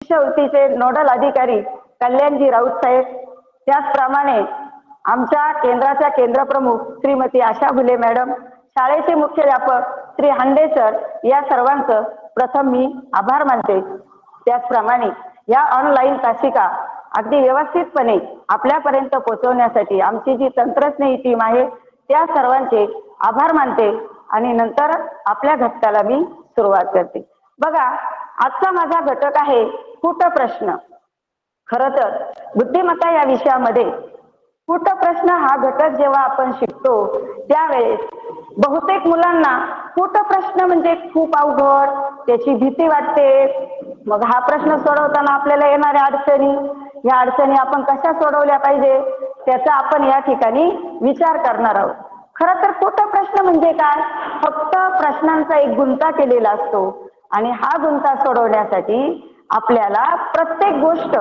शिष्यवृत्तीचे nodal अधिकारी कल्याणजी राऊत साहेब, त्याचप्रमाणे आमच्या केंद्राच्या केंद्रप्रमुख श्रीमती आशा भुले मॅडम, शाळेचे मुख्याध्यापक श्री हांडे सर, या सर्वांचं प्रथम मी आभार मानते। त्याचप्रमाणे या ऑनलाईन तासिका अगदी व्यवस्थितपणे आपल्यापर्यंत पोहोचवण्यासाठी आमची जी तंत्रज्ञ टीम आहे त्या सर्वांचे आभार मानते आणि नंतर आपल्या घटकाला मी सुरुवात करते। बघा, आजचा माझा घटक आहे कुट प्रश्न। खरं तर बुद्धिमत्ता या विषयामध्ये कुट प्रश्न हा घटक जेव्हा आपण शिकतो त्यावेळेस बहुतेक मुलांना कुट प्रश्न म्हणजे खूप अवघड, त्याची भीती वाटते। मग हा प्रश्न सोडवताना आपल्याला येणाऱ्या अडचणी, या अडचणी आपण कशा सोडवल्या पाहिजे त्याचा आपण या ठिकाणी विचार करणार आहोत। खरं तर कुट प्रश्न म्हणजे काय? फक्त प्रश्नांचा एक गुंता केलेला असतो आणि हा गुंता सोडवण्यासाठी आपल्याला प्रत्येक गोष्ट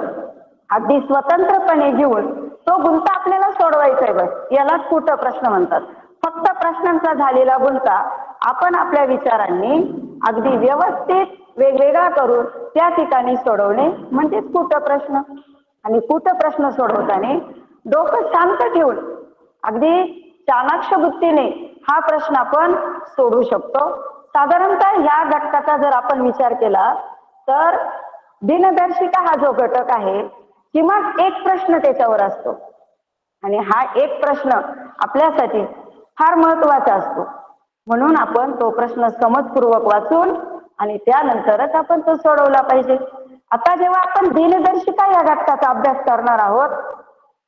अगदी स्वतंत्रपणे घेऊन तो गुंता आपल्याला सोडवायचा आहे, बस यालाच कुट प्रश्न म्हणतात। फक्त प्रश्नांचा झालेला गुंता आपण आपल्या विचारांनी अगदी व्यवस्थित वेगवेगळा करून त्या ठिकाणी सोडवणे म्हणजेच कुट प्रश्न। आणि कुट प्रश्न सोडवताना डोकं शांत ठेवून अगदी चाणाक्ष बुद्धीने हा प्रश्न आपण सोडवू शकतो। साधारणतः या घटकाचा जर आपण विचार केला तर दिनदर्शिका हा जो घटक आहे किमान एक प्रश्न त्याच्यावर असतो आणि हा एक प्रश्न आपल्यासाठी फार महत्वाचा असतो, म्हणून आपण तो प्रश्न समजपूर्वक वाचून आणि त्यानंतरच आपण तो सोडवला पाहिजे। आता जेव्हा आपण दिनदर्शिका या घटकाचा अभ्यास करणार आहोत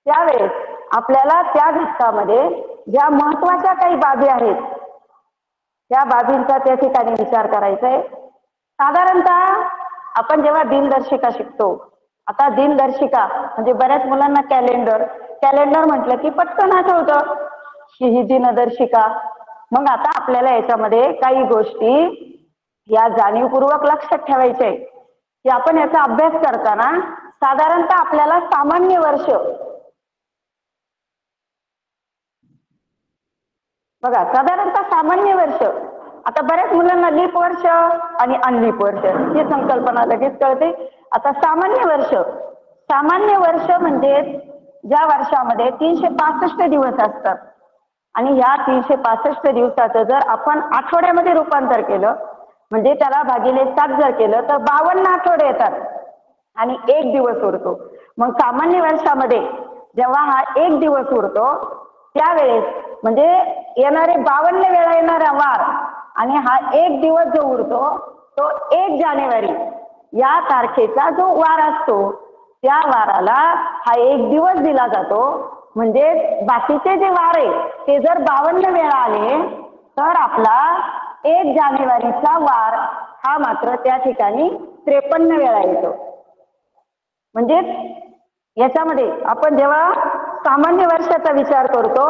त्यावेळेस आपल्याला त्या घटकामध्ये ज्या महत्वाच्या काही बाबी आहेत त्या बाबींचा त्या ठिकाणी विचार करायचा आहे। साधारणतः आपण जेव्हा दिनदर्शिका शिकतो, आता दिनदर्शिका म्हणजे बऱ्याच मुलांना कॅलेंडर म्हटलं की पटकन आठवतं ही दिनदर्शिका। मग आता आपल्याला याच्यामध्ये काही गोष्टी या जाणीवपूर्वक लक्षात ठेवायच्या आहे की आपण याचा अभ्यास करताना साधारणतः आपल्याला सामान्य वर्ष, बघा साधारणतः सामान्य वर्ष, आता बऱ्याच मुलांना लीप वर्ष आणि अनलीप वर्ष ही संकल्पना लगेच कळते। आता सामान्य वर्ष म्हणजे ज्या वर्षामध्ये 365 दिवस असतात आणि या 365 दिवसाचं जर आपण आठवड्यामध्ये रूपांतर केलं म्हणजे त्याला भागिले 7 जर केलं तर 52 आठवडे येतात आणि एक दिवस उरतो। मग सामान्य वर्षामध्ये जेव्हा हा एक दिवस उरतो त्यावेळेस म्हणजे येणारे 52 वेळा येणारा वार आणि हा एक दिवस जो उरतो तो 1 जानेवारी या तारखेचा जो वार असतो त्या वाराला हा एक दिवस दिला जातो। म्हणजे बाकीचे जे वार आहे ते जर 52 वेळा आले तर आपला 1 जानेवारीचा वार हा मात्र त्या ठिकाणी 53 वेळा येतो। म्हणजे याच्यामध्ये आपण जेव्हा सामान्य वर्षाचा विचार करतो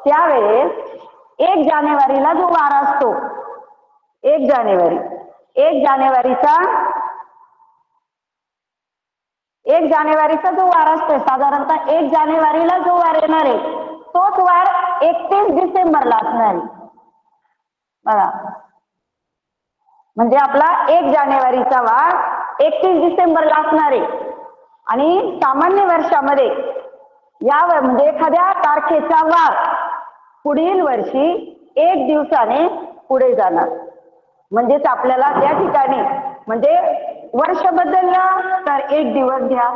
त्यावेळेस 1 जानेवारीला जो वार असतो 1 जानेवारीचा जो वार असतो, साधारणतः 1 जानेवारीला जो वार येणार आहे तोच वार 31 डिसेंबरला असणार आहे। बघा, म्हणजे आपला 1 जानेवारीचा वार 31 डिसेंबरला असणार आहे आणि सामान्य वर्षामध्ये या म्हणजे एखाद्या तारखेचा वार पुढील वर्षी 1 दिवसाने पुढे जाणार। म्हणजेच आपल्याला त्या ठिकाणी म्हणजे वर्ष बदललं तर 1 दिवस घ्या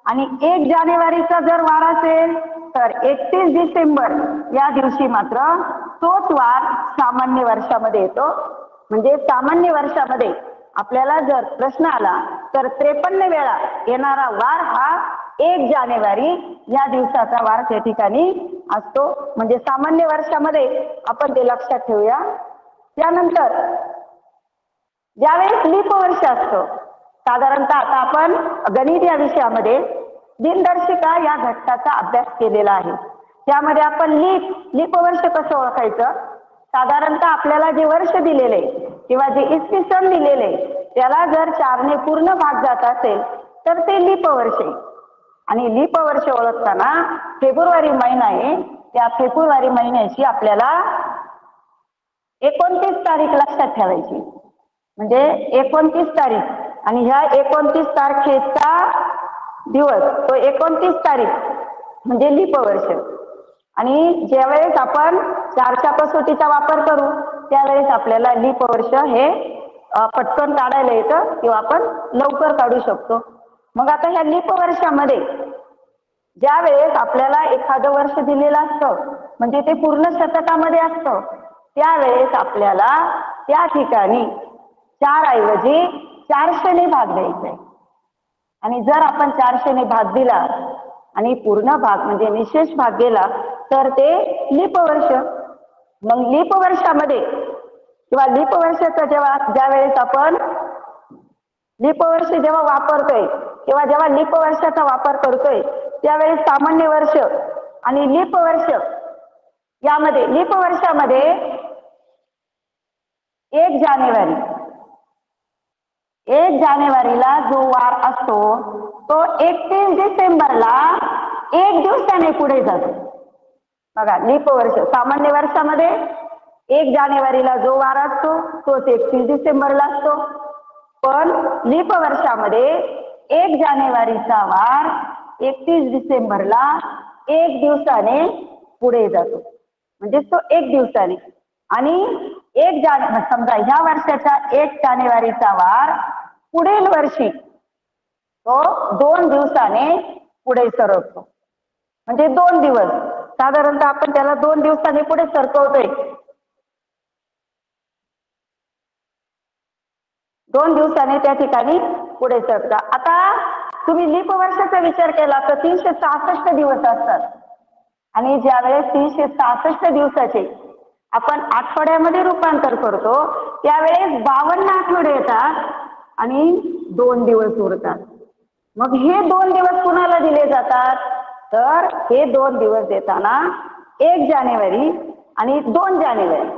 आणि 1 जानेवारीचा जर वार असेल तर 31 डिसेंबर या दिवशी मात्र तोच वार सामान्य वर्षामध्ये येतो। म्हणजे सामान्य वर्षामध्ये आपल्याला जर प्रश्न आला तर 53 वेळा येणारा वार हा 1 जानेवारी या दिवसाचा वार त्या ठिकाणी असतो। म्हणजे सामान्य वर्षामध्ये आपण ते लक्षात ठेवूया। त्यानंतर ज्यावेळेस लीप वर्ष असतं, साधारणतः आता आपण गणित या विषयामध्ये दिनदर्शिका या घटकाचा अभ्यास केलेला आहे। त्यामध्ये आपण लीप वर्ष कसं ओळखायचं, साधारणतः आपल्याला जे वर्ष दिलेले किंवा जे इसवी सन दिलेले त्याला जर 4 ने पूर्ण भाग जात असेल तर ते लीप वर्ष आहे। आणि लीप वर्ष ओळखताना फेब्रुवारी महिना आहे, त्या फेब्रुवारी महिन्याची आपल्याला 29 तारीख लक्षात ठेवायची। म्हणजे 29 तारीख आणि ह्या 29 तारखेचा दिवस तो 29 तारीख म्हणजे लीप वर्ष. आणि ज्यावेळेस आपण 4च्या कसोटीचा वापर करू त्यावेळेस आपल्याला लीप वर्ष हे पटकन काढायला येतं किंवा आपण लवकर काढू शकतो. मग आता ह्या लीप वर्षामध्ये ज्या वेळेस आपल्याला एखादं वर्ष दिलेलं असतं म्हणजे ते पूर्ण शतकामध्ये असतं त्यावेळेस आपल्याला त्या ठिकाणी 4 ऐवजी 400 भाग द्यायचा आहे. आणि जर आपण 400 भाग दिला आणि पूर्ण भाग म्हणजे निशेष भाग गेला तर ते लीप वर्ष. मग लीप वर्षामध्ये किंवा लीप वर्षाचा ज्या वेळेस आपण लीप वर्ष जेव्हा वापरतोय किंवा जेव्हा लीप वर्षाचा वापर करतोय त्यावेळेस सामान्य वर्ष आणि लीप वर्ष यामध्ये लीप वर्षामध्ये 1 जानेवारीला जो वार असतो तो 31 डिसेंबरला 1 दिवसाने पुढे जातो. बघा लीप वर्ष सामान्य वर्षामध्ये 1 जानेवारीला जो वार असतो तो 31 डिसेंबरला असतो. पण लीप वर्षामध्ये 1 जानेवारीचा वार 31 डिसेंबरला 1 दिवसाने पुढे जातो. म्हणजे तो 1 दिवसाने. आणि समजा ह्या वर्षाच्या 1 जानेवारीचा वार पुढील वर्षी तो 2 दिवसाने पुढे सरकतो. म्हणजे 2 दिवस साधारणतः आपण त्याला 2 दिवसांनी पुढे सरकवतोय. 2 दिवसाने त्या ठिकाणी पुढे सरकता. आता तुम्ही लीप वर्षाचा विचार केला तर 366 दिवस असतात. आणि ज्यावेळेस 366 दिवसाचे आपण आठवड्यामध्ये रूपांतर करतो त्यावेळेस 52 आठवडे येतात आणि 2 दिवस उरतात. मग हे 2 दिवस कुणाला दिले जातात तर हे 2 दिवस देताना 1 जानेवारी आणि 2 जानेवारी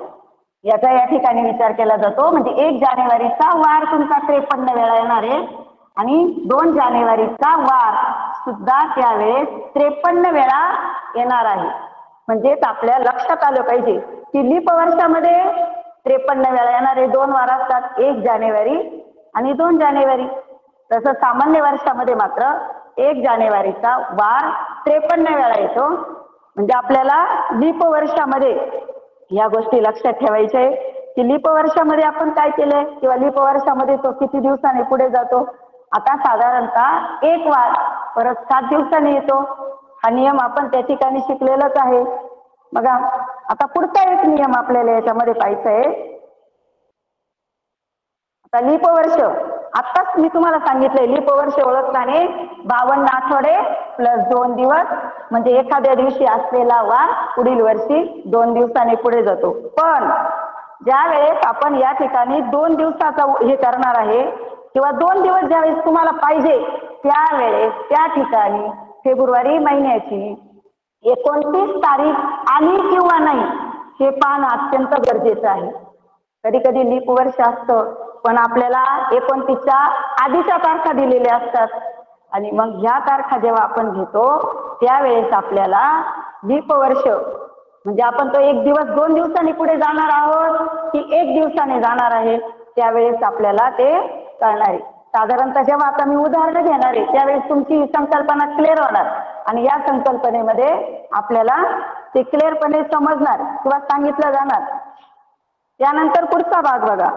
याचा या ठिकाणी विचार केला जातो. म्हणजे 1 जानेवारीचा वार तुमचा 53 वेळा येणार आहे आणि 2 जानेवारीचा वार सुद्धा त्यावेळेस 53 वेळा येणार आहे. म्हणजेच आपल्या लक्षात आलं पाहिजे की लीप वर्षामध्ये 53 वेळा येणारे 2 वार असतात 1 जानेवारी आणि 2 जानेवारी. तसं सामान्य वर्षामध्ये मात्र 1 जानेवारीचा वार 53 वेळा येतो. म्हणजे आपल्याला लीप वर्षामध्ये या गोष्टी लक्षात ठेवायच्या आहे की लीप वर्षामध्ये आपण काय केलंय किंवा लीप वर्षामध्ये तो किती दिवसांनी पुढे जातो. आता साधारणतः 1 वार परत 7 दिवसांनी येतो. हा नियम आपण त्या ठिकाणी शिकलेलाच आहे. बघा आता पुढचा एक नियम आपल्याला याच्यामध्ये पाहायचा आहे. आता लीप वर्ष आताच मी तुम्हाला सांगितलंय लीप वर्ष ओळखताना 52 आठवडे प्लस 2 दिवस म्हणजे एखाद्या दिवशी असलेला वार पुढील वर्षी 2 दिवसांनी पुढे जातो. पण ज्या वेळेस आपण या ठिकाणी 2 दिवसाचा हे करणार आहे किंवा 2 दिवस ज्यावेळेस तुम्हाला पाहिजे त्यावेळेस त्या ठिकाणी फेब्रुवारी महिन्याची 29 तारीख आली किंवा नाही हे पाहणं अत्यंत गरजेचं आहे. कधी कधी लीप वर्ष असतं पण आपल्याला 29च्या आधीच्या तारखा दिलेल्या असतात आणि मग ह्या तारखा जेव्हा आपण घेतो त्यावेळेस आपल्याला लीप वर्ष म्हणजे आपण तो 1 दिवस 2 दिवसांनी पुढे जाणार आहोत की 1 दिवसाने जाणार आहे त्यावेळेस आपल्याला ते कळणार आहे. साधारणतः जेव्हा आता मी उदाहरण घेणार आहे त्यावेळेस तुमची ही संकल्पना क्लिअर होणार आणि या संकल्पनेमध्ये आपल्याला ते क्लिअरपणे समजणार किंवा सांगितलं जाणार. त्यानंतर पुढचा भाग बघा.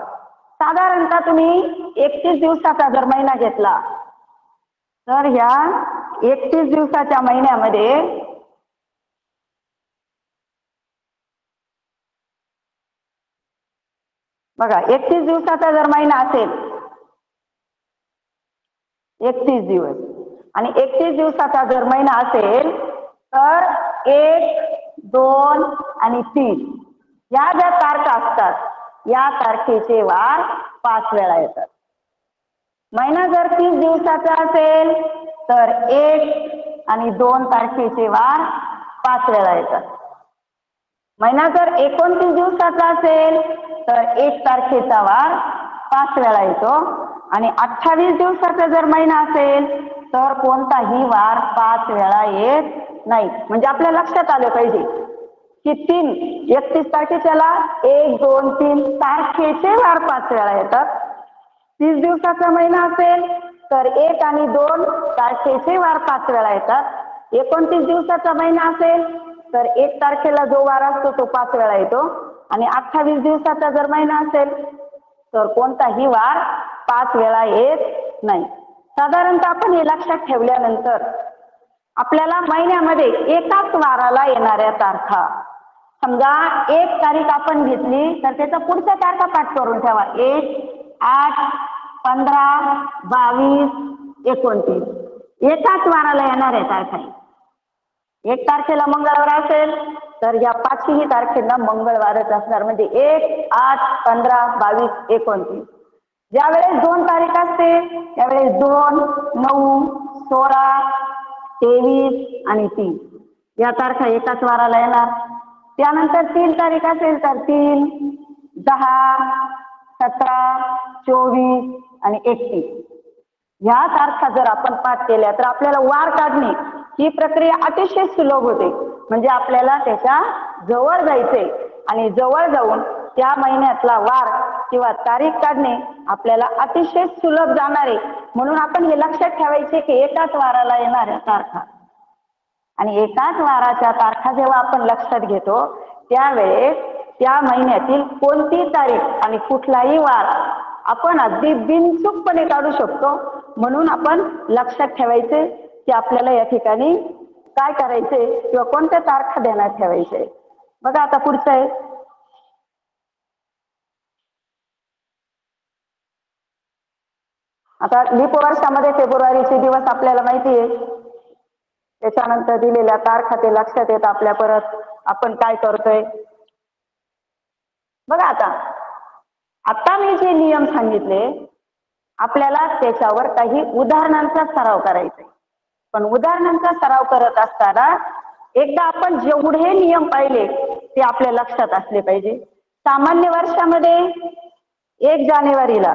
साधारणतः तुम्ही 31 दिवसाचा जर महिना घेतला तर ह्या 31 दिवसाच्या महिन्यामध्ये बघा 31 दिवसाचा जर महिना असेल 31 दिवस आणि 31 दिवसाचा जर महिना असेल तर 1, 2 आणि 3 या ज्या तारखा असतात या तारखेचे वार 5 वेळा येतात. महिना जर 30 दिवसाचा असेल तर 1 आणि 2 तारखेचे वार 5 वेळा येतात. महिना जर 29 दिवसाचा असेल तर 1 तारखेचा वार 5 वेळा येतो आणि 28 दिवसाचा जर महिना असेल तर कोणताही वार 5 वेळा येत नाही. म्हणजे आपल्या लक्षात आलं पाहिजे की 31 तारखेच्याला 1, 2, 3 तारखेचे वार 5 वेळा येतात. 30 दिवसाचा महिना असेल तर 1 आणि 2 तारखेचे वार 5 वेळा येतात. 29 दिवसाचा महिना असेल तर 1 तारखेला जो वार असतो तो 5 वेळा येतो आणि 28 दिवसाचा जर महिना असेल तर कोणताही वार 5 वेळा येत नाही. साधारणतः आपण हे लक्षात ठेवल्यानंतर आपल्याला महिन्यामध्ये एकाच वाराला येणाऱ्या तारखा, समजा 1 तारीख आपण घेतली तर त्याचा पुढच्या तारखा पाठ करून ठेवा. 1, 8, 15, 22, 29 एकाच वाराला येणाऱ्या तारखा. 1 तारखेला मंगळवार असेल तर या 5ही तारखेला मंगळवारच असणार. म्हणजे 1, 8, 15, 22, 29. ज्यावेळेस 2 तारीख असते त्यावेळेस 2, 9, 16, 23 आणि 3 या तारखा एकाच वाराला येणार. त्यानंतर 3 तारीख असेल तर 3, 10, 17, 24 आणि 31 या तारखा जर आपण पाठ केल्या तर आपल्याला वार काढणे ही प्रक्रिया अतिशय सुलभ होते. म्हणजे आपल्याला त्याच्या जवळ जायचे आणि जवळ जाऊन त्या महिन्यातला वार किंवा तारीख काढणे आपल्याला अतिशय सुलभ जाणारे. म्हणून आपण हे लक्षात ठेवायचे की एकाच वाराला येणाऱ्या तारखा आणि एकाच वाराच्या तारखा जेव्हा आपण लक्षात घेतो त्यावेळेस त्या महिन्यातील कोणती तारीख आणि कुठलाही वार आपण अगदी बिनचूकपणे काढू शकतो. म्हणून आपण लक्षात ठेवायचे की आपल्याला या ठिकाणी काय करायचे किंवा कोणत्या तारखा ध्यानात ठेवायचे. बघा आता पुढचं आहे. आता लीप वर्षामध्ये फेब्रुवारीचे दिवस आपल्याला माहिती आहे. त्याच्यानंतर दिलेल्या तारखा ते लक्षात येत आपल्या. परत आपण काय करतोय बघा. आता मी जे नियम सांगितले आपल्याला त्याच्यावर काही उदाहरणांचा सराव करायचा आहे. पण उदाहरणांचा सराव करत असताना एकदा आपण जेवढे नियम पाहिले ते आपल्या लक्षात असले पाहिजे. सामान्य वर्षामध्ये 1 जानेवारीला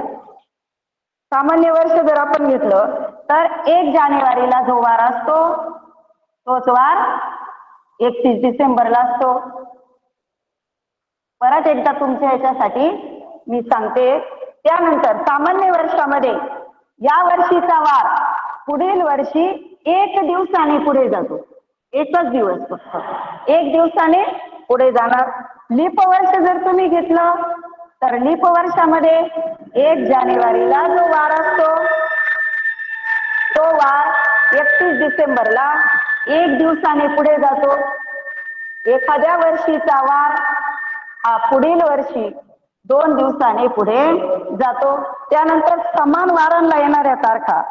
सामान्य वर्ष जर आपण घेतलं तर 1 जानेवारीला जो वार असतो तोच वार 31 डिसेंबरला असतो. परत एकदा तुमच्या ह्याच्यासाठी मी सांगते. त्यानंतर सामान्य वर्षामध्ये या वर्षीचा वार पुढील वर्षी 1 दिवसाने पुढे जातो. एकच दिवस फक्त 1 दिवसाने पुढे जाणार. लीप वर्ष जर तुम्ही घेतलं तर लीप वर्षामध्ये 1 जानेवारीला जो वार असतो तो वार 31 डिसेंबरला 1 दिवसाने पुढे जातो. एखाद्या वर्षीचा वार हा पुढील वर्षी 2 दिवसाने पुढे जातो. त्यानंतर समान वारांना येणाऱ्या तारखा,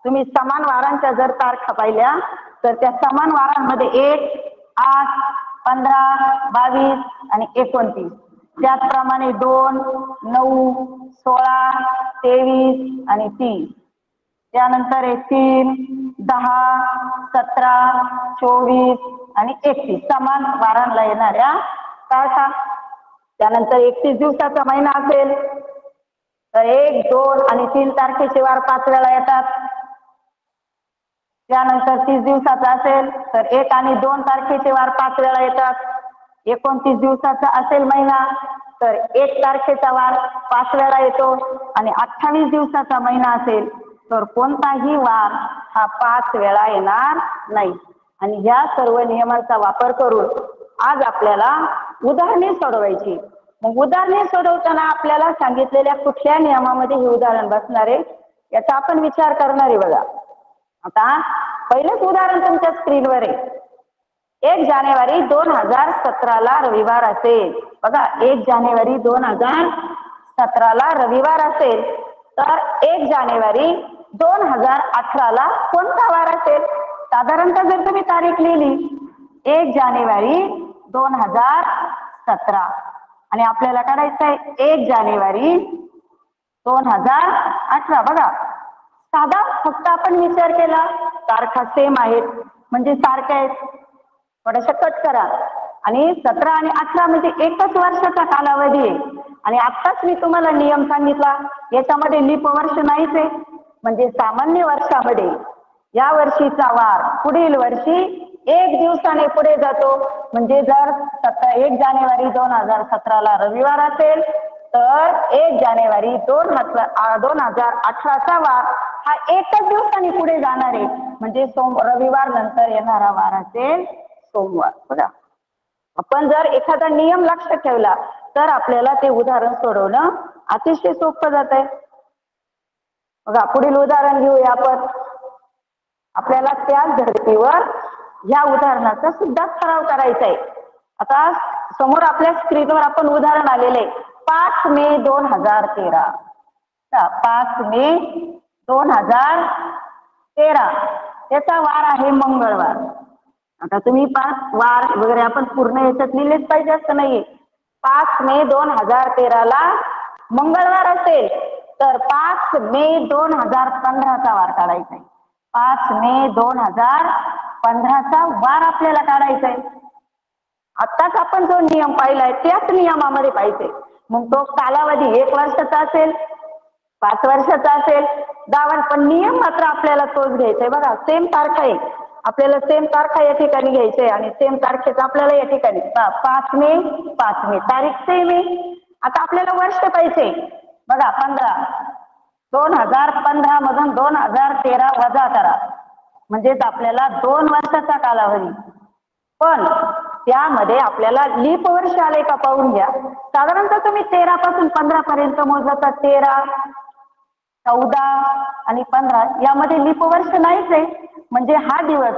तुम्ही समान वारांच्या जर तारखा पाहिल्या तर त्या समान वारांमध्ये 1, 8, 15, 22 आणि 29. त्याचप्रमाणे 2, 9, 16, 23 आणि 3. त्यानंतर 3, 10, 17, 24 आणि 31 समान वारांना येणाऱ्या तारखा. त्यानंतर 31 दिवसाचा महिना असेल तर 1, 2 आणि 3 तारखेचे वार 5 वेळा येतात. त्यानंतर 30 दिवसाचा असेल तर 1 आणि 2 तारखेचे वार 5 वेळा येतात. 29 दिवसाचा असेल महिना तर 1 तारखेचा वार 5 वेळा येतो आणि 28 दिवसाचा महिना असेल तर कोणताही वार हा 5 वेळा येणार नाही. आणि या सर्व नियमांचा वापर करून आज आपल्याला उदाहरणे सोडवायची. मग उदाहरणे सोडवताना आपल्याला सांगितलेल्या कुठल्या नियमामध्ये हे उदाहरण बसणार आहे याचा आपण विचार करणार आहे. बघा आता पहिलेच उदाहरण तुमच्या स्क्रीनवर आहे. 1 जानेवारी 2017ला रविवार असेल. बघा 1 जानेवारी 2017ला रविवार असेल तर 1 जानेवारी 2018ला कोणता वार असेल. साधारणतः जर तुम्ही तारीख लिहिली 1 जानेवारी 2017 आणि आपल्याला काढायचं आहे 1 जानेवारी 2018. बघा साधा फक्त आपण विचार केला तारखा सेम आहेत म्हणजे सारख्या आहेत. थोडंसं कट करा आणि 17 आणि 18 म्हणजे एकच वर्षाचा कालावधी आहे. आणि आत्ताच मी तुम्हाला नियम सांगितला याच्यामध्ये लीप वर्ष नाहीच आहे. म्हणजे सामान्य वर्षामध्ये या वर्षीचा वार पुढील वर्षी 1 दिवसाने पुढे जातो. म्हणजे जर 1 जानेवारी 2017ला रविवार असेल तर 1 जानेवारी 2018चा वार हा एकच दिवसांनी पुढे जाणार आहे, म्हणजे रविवार नंतर येणारा वार असेल सोमवार. बघा, आपण जर एखादा नियम लक्षात ठेवला तर आपल्याला ते उदाहरण सोडवणं अतिशय सोपं जात आहे. बघा, पुढील उदाहरण घेऊया आपण. आपल्याला त्याच धर्तीवर या उदाहरणाचा सुद्धा सराव करायचा आहे. आता समोर आपल्या स्क्रीनवर आपण उदाहरण आलेले 5 मे 2013. 5 मे 2013 त्याचा वार आहे मंगळवार. आता तुम्ही वार वगैरे आपण पूर्ण याच्यात लिहिलेच पाहिजे असं नाहीये. 5 मे 2013ला मंगळवार असेल तर 5 मे 2015चा वार काढायचा आहे. 5 मे 2015चा वार आपल्याला काढायचा आहे. आताच आपण जो नियम पाहिलाय त्याच नियमामध्ये पाहिजे. मग तो कालावधी 1 वर्षाचा असेल, 5 वर्षाचा असेल, 10 वर्ष, पण नियम मात्र आपल्याला तोच घ्यायचा आहे. बघा, सेम तारखा आहे, आपल्याला सेम तारखा या ठिकाणी घ्यायचे आणि सेम तारखेचा आपल्याला या ठिकाणी 5 मे तारीख सेम आहे. आता आपल्याला वर्ष पाहिजे. बघा, 15 2015 मधून 2013 वजा करा, म्हणजेच आपल्याला 2 वर्षाचा कालावधी. पण त्यामध्ये आपल्याला लीप वर्ष आले का पाहून घ्या. साधारणतः तुम्ही 13 पासून 15 पर्यंत मोजता. 13, 14 आणि 15 यामध्ये लीप वर्ष नाहीच आहे. म्हणजे हा दिवस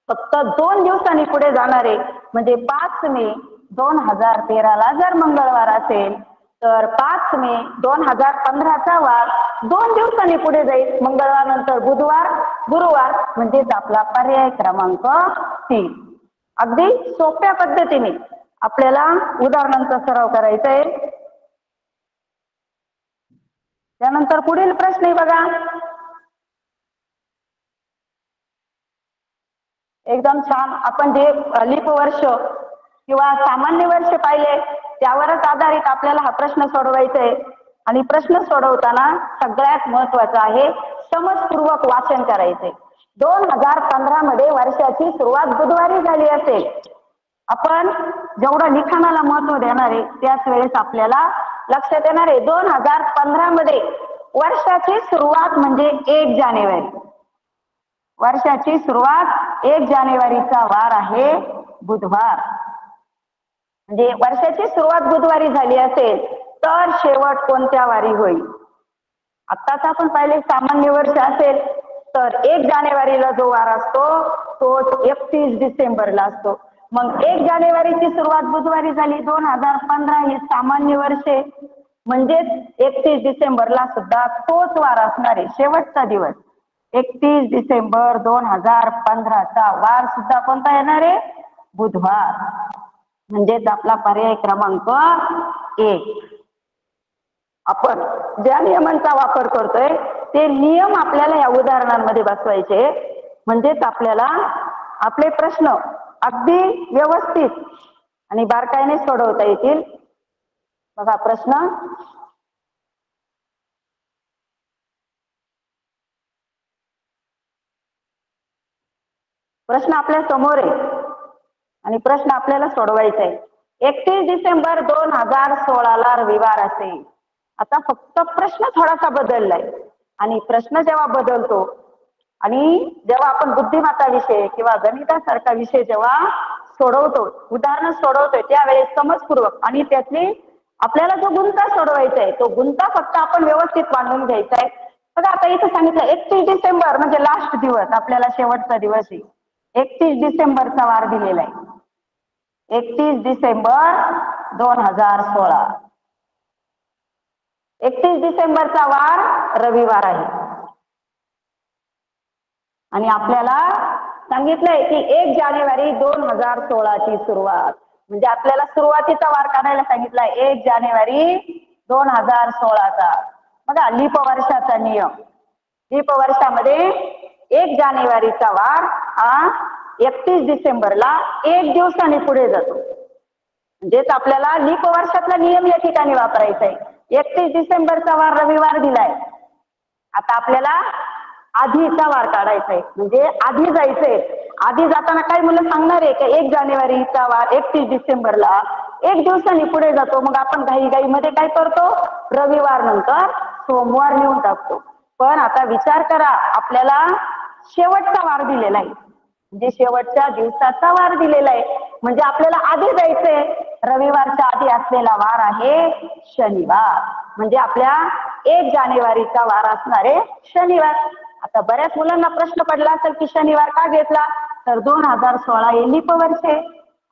फक्त 2 दिवसांनी पुढे जाणार आहे. म्हणजे 5 मे 2013ला जर मंगळवार असेल तर 5 मे 2015चा वार 2 दिवसांनी पुढे जाईल. मंगळवार नंतर बुधवार, गुरुवार, म्हणजेच आपला पर्याय क्रमांक 3. अगदी सोप्या पद्धतीने आपल्याला उदाहरणांचा सराव करायचा आहे. त्यानंतर पुढील प्रश्न आहे बघा, एकदम छान. आपण जे लीप वर्ष किंवा सामान्य वर्ष पाहिले त्यावरच आधारित आपल्याला हा प्रश्न सोडवायचा आहे. आणि प्रश्न सोडवताना सगळ्यात महत्वाचं आहे समजपूर्वक वाचन करायचे. 2015 मध्ये वर्षाची सुरुवात बुधवारी झाली असेल. आपण जेवढं लिखाणाला महत्व देणार आहे त्याच वेळेस आपल्याला लक्षात येणार आहे 2015 मध्ये वर्षाची सुरुवात म्हणजे 1 जानेवारी. वर्षाची सुरुवात 1 जानेवारीचा वार आहे बुधवार. म्हणजे वर्षाची सुरुवात बुधवारी झाली असेल तर शेवट कोणत्या वारी होईल? आत्ताच आपण पाहिले सामान्य वर्ष असेल तर 1 जानेवारीला जो वार असतो तो 31 डिसेंबरला असतो. मग 1 जानेवारीची सुरुवात बुधवारी झाली. 2015 ही सामान्य वर्षे, म्हणजेच 31 डिसेंबरला सुद्धा तोच वार असणार आहे, शेवटचा दिवस. 31 डिसेंबर 2015चा वार सुद्धा कोणता येणार आहे? बुधवार. म्हणजेच आपला पर्याय क्रमांक 1. आपण ज्या नियमांचा वापर करतोय ते नियम आपल्याला या उदाहरणांमध्ये बसवायचे, म्हणजेच आपल्याला आपले प्रश्न अगदी व्यवस्थित आणि बारकाईने सोडवता येतील. बघा प्रश्न, प्रश्न आपल्या समोर आहे आणि प्रश्न आपल्याला सोडवायचा आहे. 31 डिसेंबर 2016ला रविवार असेल. आता फक्त प्रश्न थोडासा बदललाय आणि प्रश्न जेव्हा बदलतो आणि जेव्हा आपण बुद्धिमत्ता विषय किंवा गणितासारखा विषय जेव्हा सोडवतो, उदाहरण सोडवतोय, त्यावेळेस समजपूर्वक आणि त्यातली आपल्याला जो गुंता सोडवायचा आहे तो गुंता फक्त आपण व्यवस्थित मांडून घ्यायचा आहे. बघा आता इथं सांगितलं 31 डिसेंबर म्हणजे लास्ट दिवस, आपल्याला शेवटचा दिवस आहे. 31 डिसेंबरचा वार दिलेला आहे. 31 डिसेंबर 2016. 31 डिसेंबरचा वार रविवार आहे. आणि आपल्याला सांगितलंय की 1 जानेवारी 2016 ची सुरुवात, म्हणजे आपल्याला सुरुवातीचा वार काढायला सांगितलाय 1 जानेवारी 2016चा. बघा लीप वर्षाचा नियम, लीप वर्षामध्ये 1 जानेवारीचा वार हा 31 डिसेंबरला 1 दिवसाने पुढे जातो. म्हणजेच आपल्याला लीप वर्षातला नियम या ठिकाणी वापरायचा आहे. 31 डिसेंबरचा वार रविवार दिलाय. आता आपल्याला आधीचा वार काढायचा आहे, म्हणजे आधी जायचंय. आधी जाताना काही मुलं सांगणार आहे की 1 जानेवारीचा वार 31 डिसेंबरला एक दिवसांनी पुढे जातो. मग आपण घाईमध्ये काय करतो, रविवार नंतर सोमवार लिहून टाकतो. पण आता विचार करा, आपल्याला शेवटचा वार दिलेला आहे, म्हणजे शेवटच्या दिवसाचा वार दिलेला आहे, म्हणजे आपल्याला आधी जायचंय. रविवारच्या आधी असलेला वार आहे शनिवार, म्हणजे आपल्या 1 जानेवारीचा वार असणारे शनिवार. आता बऱ्याच मुलांना प्रश्न पडला असेल की शनिवार का घेतला, तर 2016 हे लीप वर्ष आहे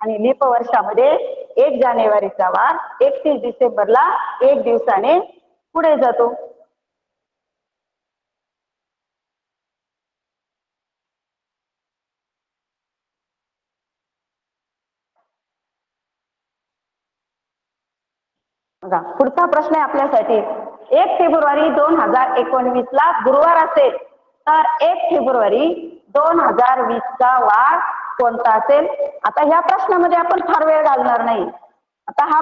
आणि लीप वर्षामध्ये 1 जानेवारीचा वार 31 डिसेंबरला एक दिवसाने पुढे जातो. बघा पुढचा प्रश्न आहे आपल्यासाठी, 1 फेब्रुवारी 2019 ला गुरुवार असेल तर 1 फेब्रुवारी 2020 चा वार कोणता असेल. आता ह्या प्रश्नामध्ये आपण फार वेळ घालणार नाही. आता हा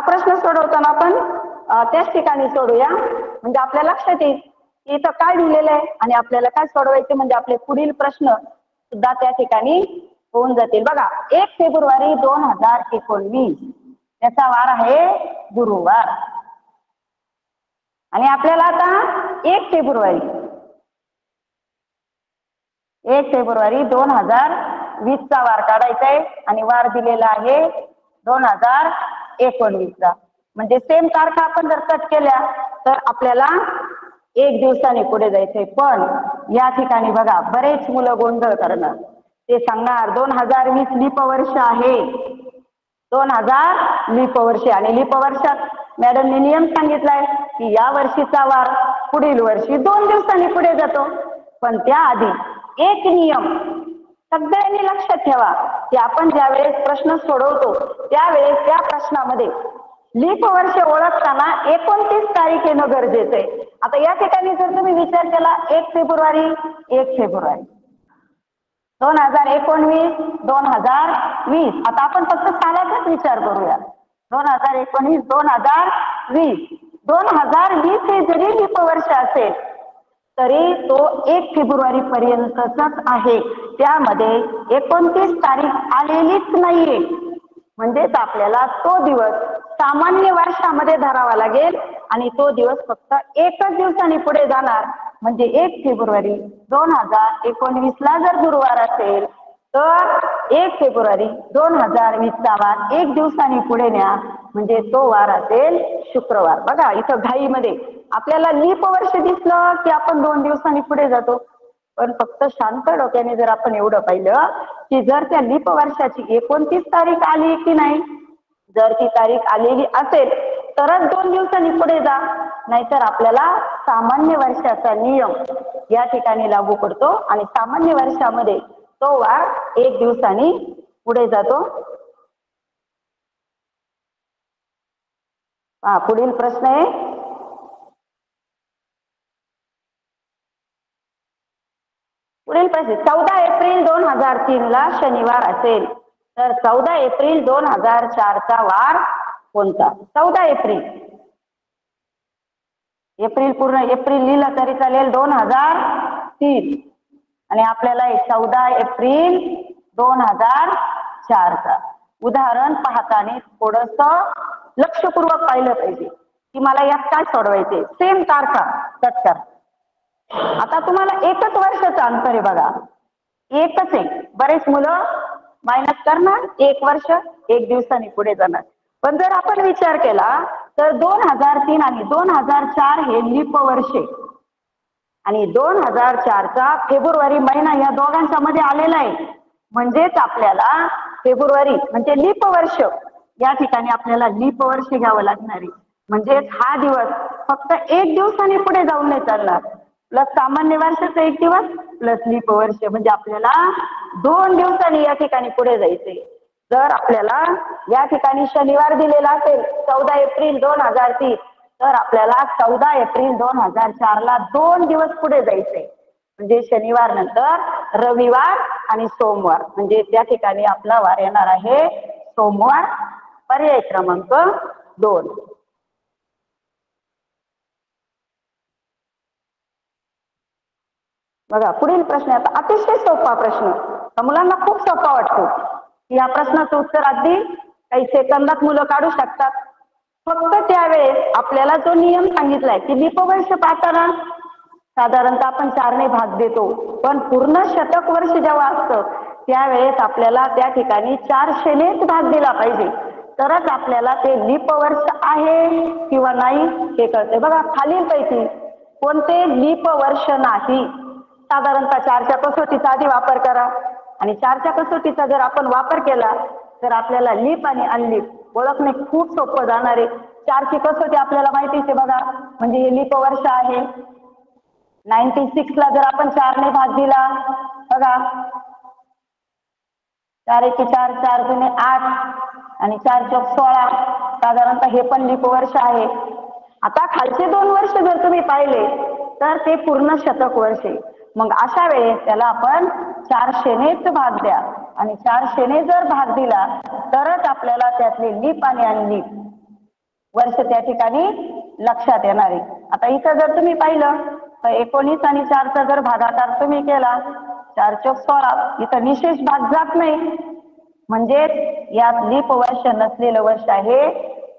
प्रश्न सोडवताना आपण त्याच ठिकाणी सोडूया, म्हणजे आपल्या लक्षात येईल की इथं काय लिहिलेलं आहे आणि आपल्याला काय सोडवायचे, म्हणजे आपले पुढील प्रश्न सुद्धा त्या ठिकाणी होऊन जातील. बघा 1 फेब्रुवारी 2019 त्याचा वार आहे गुरुवार आणि आपल्याला आता 1 फेब्रुवारी 2020 चा वार काढायचा आहे आणि वार दिलेला आहे 2019 चा. म्हणजे सेम तारखा आपण जर कट केल्या तर आपल्याला एक दिवसाने पुढे जायचंय. पण या ठिकाणी बघा बरेच मुलं गोंधळ करणार, ते सांगणार 2020 लीप वर्ष आहे, 2000 लीप वर्ष, आणि लीप वर्षात मॅडमने नियम सांगितलाय की या वर्षीचा वार पुढील वर्षी 2 दिवसांनी पुढे जातो. पण त्याआधी एक नियम सगळ्यांनी लक्षात ठेवा की आपण ज्या वेळेस प्रश्न सोडवतो त्यावेळेस त्या प्रश्नामध्ये लीप वर्ष ओळखताना 29 तारीख येणं गरजेचं आहे. आता या ठिकाणी जर तुम्ही विचार केला 1 फेब्रुवारी 2019 2020, आता आपण फक्त सालाचाच विचार करूया. 2019 2020 2020 हे जरी लीप वर्ष असेल तरी तो 1 फेब्रुवारी पर्यंतच आहे. त्यामध्ये 29 तारीख आलेलीच नाहीये, म्हणजेच आपल्याला तो दिवस सामान्य वर्षामध्ये धरावा लागेल आणि तो दिवस फक्त एकच दिवसांनी पुढे जाणार. म्हणजे 1 फेब्रुवारी 2019 ला जर गुरुवार असेल तर 1 फेब्रुवारी 2020 चा वार एक दिवसांनी पुढे न्या, म्हणजे तो वार असेल शुक्रवार. बघा इथं घाईमध्ये आपल्याला लीप वर्ष दिसलं की आपण 2 दिवसांनी पुढे जातो. पण फक्त शांत डोक्याने जर आपण एवढं पाहिलं की जर त्या लीप वर्षाची 29 तारीख आली की नाही, जर ती तारीख आलेली असेल तरच 2 दिवसांनी पुढे जा, नाहीतर आपल्याला सामान्य वर्षाचा नियम या ठिकाणी लागू पडतो आणि सामान्य वर्षामध्ये तो वार एक दिवसांनी पुढे जातो. पुढील प्रश्न आहे, पुढील प्रश्न 14 एप्रिल 2003 ला शनिवार असेल तर 14 एप्रिल 2004 चा वार कोणता. 14 एप्रिल पूर्ण एप्रिल लिहिलं तरी चालेल 2003 आणि आपल्याला 14 एप्रिल 2004 चा. उदाहरण पाहताना थोडस लक्षपूर्वक पाहिलं पाहिजे की मला यात काय सोडवायचे. सेम तारखा कट करा. आता तुम्हाला एकच वर्षाचं अंतर आहे बघा, एकच आहे. बरेच मुलं मायनस करणार, 1 वर्ष 1 दिवसांनी पुढे जाणार. पण जर आपण विचार केला तर 2003 आणि 2004 हे लीप वर्ष आणि 2004 चा फेब्रुवारी महिना या दोघांच्या मध्ये आलेला आहे. म्हणजेच आपल्याला फेब्रुवारी म्हणजे लीप वर्ष, या ठिकाणी आपल्याला लीप वर्ष घ्यावं लागणार आहे. म्हणजेच हा दिवस फक्त 1 दिवसाने पुढे जाऊन नाही चालणार, प्लस सामान्य वर्षाचा 1 दिवस प्लस लीप वर्ष, म्हणजे आपल्याला 2 दिवसांनी या ठिकाणी पुढे जायचे. जर आपल्याला या ठिकाणी शनिवार दिलेला असेल 14 एप्रिल 2003 तर आपल्याला 14 एप्रिल 2004 ला 2 दिवस पुढे जायचे. म्हणजे शनिवार नंतर रविवार आणि सोमवार, म्हणजे त्या ठिकाणी आपला वार येणार आहे सोमवार. पर्याय क्रमांक 2. बघा पुढील प्रश्न आता अतिशय सोपा प्रश्न, मुलांना खूप सोपा वाटतो. या प्रश्नाचं उत्तर अगदी काही सेकंदात मुलं काढू शकतात. फक्त त्यावेळेस आपल्याला जो नियम सांगितलाय की दीपवर्ष पाहताना साधारणतः आपण 4ने भाग देतो, पण पूर्ण शतक वर्ष जेव्हा असतं त्यावेळेस आपल्याला त्या ठिकाणी 400नेच भाग दिला पाहिजे, तरच आपल्याला ते लीप वर्ष आहे किंवा नाही हे कळते. बघा खालीलपैकी कोणते लीप वर्ष नाही. साधारणतः 4च्या कसोटीचा आधी वापर करा आणि 4च्या कसोटीचा जर आपण वापर केला तर आपल्याला लीप आणि अनलीप ओळखणे खूप सोपं जाणार आहे. 4ची कसोटी आपल्याला माहितीच आहे बघा, म्हणजे हे लीप वर्ष आहे. 96ला जर आपण 4ने भाग दिला बघा, 4 एके 4, 4 दुने 8 आणि 4 चौक 16, साधारणतः हे पण लीप वर्ष आहे. आता खालचे 2 वर्ष जर तुम्ही पाहिले तर ते पूर्ण शतक वर्ष आहे. मग अशा वेळेस त्याला आपण 400नेच भाग द्या आणि 400ने जर भाग दिला तरच आपल्याला त्यातले लीप आणि अनलीप वर्ष त्या ठिकाणी लक्षात येणार आहे. आता इथं जर तुम्ही पाहिलं तर 19 आणि 4चा जर भागाकार तुम्ही केला 4 चौक 16, इथं निशेष भाग जात नाही, म्हणजे यात लीप वर्ष नसलेलं वर्ष आहे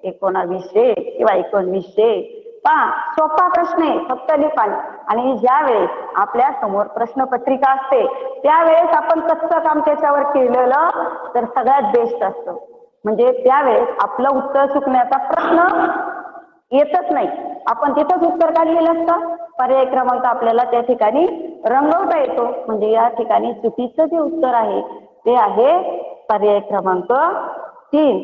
1900 किंवा 1900. पहा सोपा प्रश्न आहे, फक्त लिपान. आणि ज्या वेळेस आपल्या समोर प्रश्नपत्रिका असते त्यावेळेस आपण कच्चं काम त्याच्यावर केलेलं तर सगळ्यात बेस्ट असतं, म्हणजे त्यावेळेस आपलं उत्तर चुकण्याचा प्रश्न येतच नाही. आपण तिथंच उत्तर काढलेलं असतं, पर्याय क्रमांक आपल्याला त्या ठिकाणी रंगवता येतो. म्हणजे या ठिकाणी चुकीचं जे उत्तर आहे ते आहे पर्याय क्रमांक 3.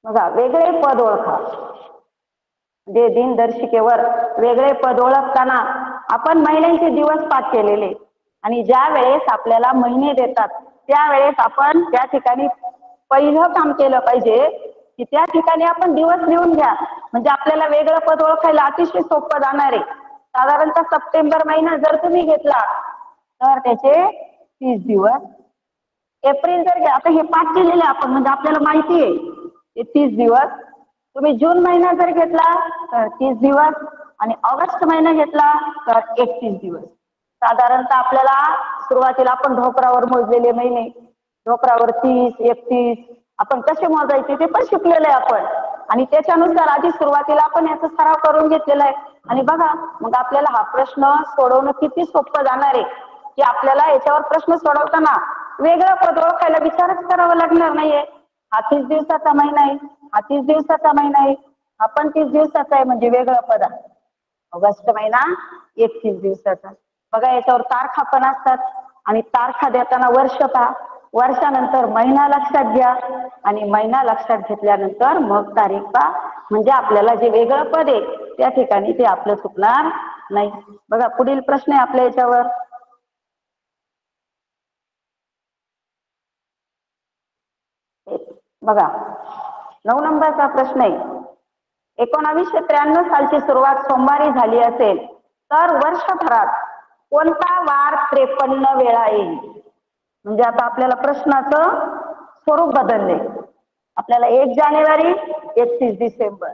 बघा वेगळे पद ओळखा. म्हणजे दिनदर्शिकेवर वेगळे पद ओळखताना आपण महिन्यांचे दिवस पाठ केलेले आणि ज्या वेळेस आपल्याला महिने देतात त्यावेळेस आपण त्या ठिकाणी पहिलं काम केलं पाहिजे की त्या ठिकाणी आपण दिवस लिहून घ्या, म्हणजे आपल्याला वेगळं पद ओळखायला अतिशय सोपं जाणार आहे. साधारणतः सप्टेंबर महिना जर तुम्ही घेतला तर त्याचे 30 दिवस. एप्रिल जर घ्या, आता हे पाठ केलेले आपण म्हणजे आपल्याला माहिती आहे ते 30 दिवस. तुम्ही जून महिना जर घेतला तर 30 दिवस आणि ऑगस्ट महिना घेतला तर 31 दिवस. साधारणतः आपल्याला सुरुवातीला आपण ढोपरावर मोजलेले महिने, ढोपरावर 30, 31 आपण कसे मोजायचे ते पण शिकलेलं आहे आपण आणि त्याच्यानुसार आधी सुरुवातीला आपण याचा सराव करून घेतलेला आहे. आणि बघा मग आपल्याला हा प्रश्न सोडवणं किती सोपं जाणार आहे की आपल्याला याच्यावर प्रश्न सोडवताना वेगळं पद ओळखायला विचारच करावा लागणार नाहीये. हा 30 दिवसाचा महिना आहे, हा 30 दिवसाचा महिना आहे, हा पण 30 दिवसाचा आहे म्हणजे वेगळं पद आहे. ऑगस्ट महिना 31 दिवसाचा. बघा याच्यावर तारखा पण असतात आणि तारखा देताना वर्ष पहा, वर्षानंतर महिना लक्षात घ्या आणि महिना लक्षात घेतल्यानंतर मग तारीख पहा, म्हणजे आपल्याला जे वेगळं पद आहे त्या ठिकाणी ते आपलं चुकणार नाही. बघा पुढील प्रश्न आहे आपल्या याच्यावर. बघा 9 नंबरचा प्रश्न आहे. 1993 सालची सुरुवात सोमवारी झाली असेल तर वर्षभरात कोणता वार 53 वेळा येईल? म्हणजे आता आपल्याला प्रश्नाचं स्वरूप बदलले. आपल्याला 1 जानेवारी 31 डिसेंबर,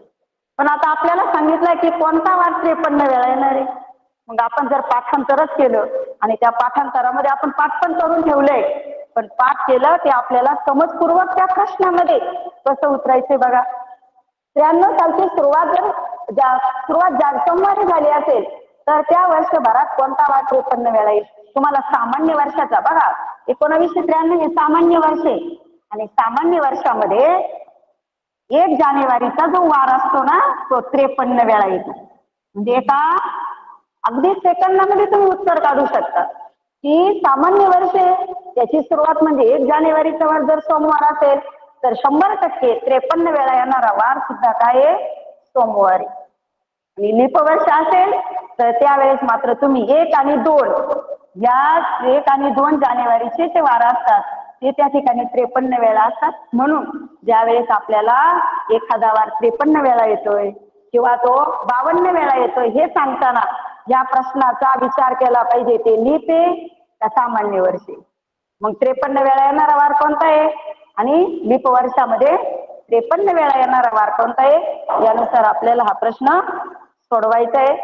पण आता आपल्याला सांगितलंय की कोणता वार 53 वेळा येणार आहे. मग आपण जर पाठांतरच केलं आणि त्या पाठांतरामध्ये आपण पाठ पण करून ठेवलंय, पण पाठ केलं ते आपल्याला समजपूर्वक त्या प्रश्नामध्ये कसं उतरायचंय बघा. 93 सालची सुरुवात सोमवारी झाली असेल तर त्या वर्षभरात कोणता वार 53 वेळा येईल? तुम्हाला सामान्य वर्षाचा बघा 1993 हे सामान्य वर्ष आहे आणि सामान्य वर्षामध्ये 1 जानेवारीचा जो वार असतो ना तो 53 वेळा येतो. म्हणजे एका अगदी सेकंदामध्ये तुम्ही उत्तर काढू शकता की सामान्य वर्ष त्याची सुरुवात म्हणजे 1 जानेवारीचा वार जर सोमवार असेल तर 100% 53 वेळा येणारा वार सुद्धा काय आहे? सोमवारी. आणि लीप वर्ष असेल तर त्यावेळेस मात्र तुम्ही 1 आणि 2 या 1 आणि 2 जानेवारीचे ते वार असतात ते त्या ठिकाणी 53 वेळा असतात. म्हणून ज्या वेळेस आपल्याला एखादा वार 53 वेळा येतोय किंवा तो 52 वेळा येतोय हे सांगताना या प्रश्नाचा विचार केला पाहिजे ते लीप आहे का सामान्य वर्ष. मग 53 वेळा येणारा वार कोणता आहे आणि लीप वर्षामध्ये 53 वेळा येणारा वार कोणता आहे यानुसार आपल्याला हा प्रश्न सोडवायचा आहे.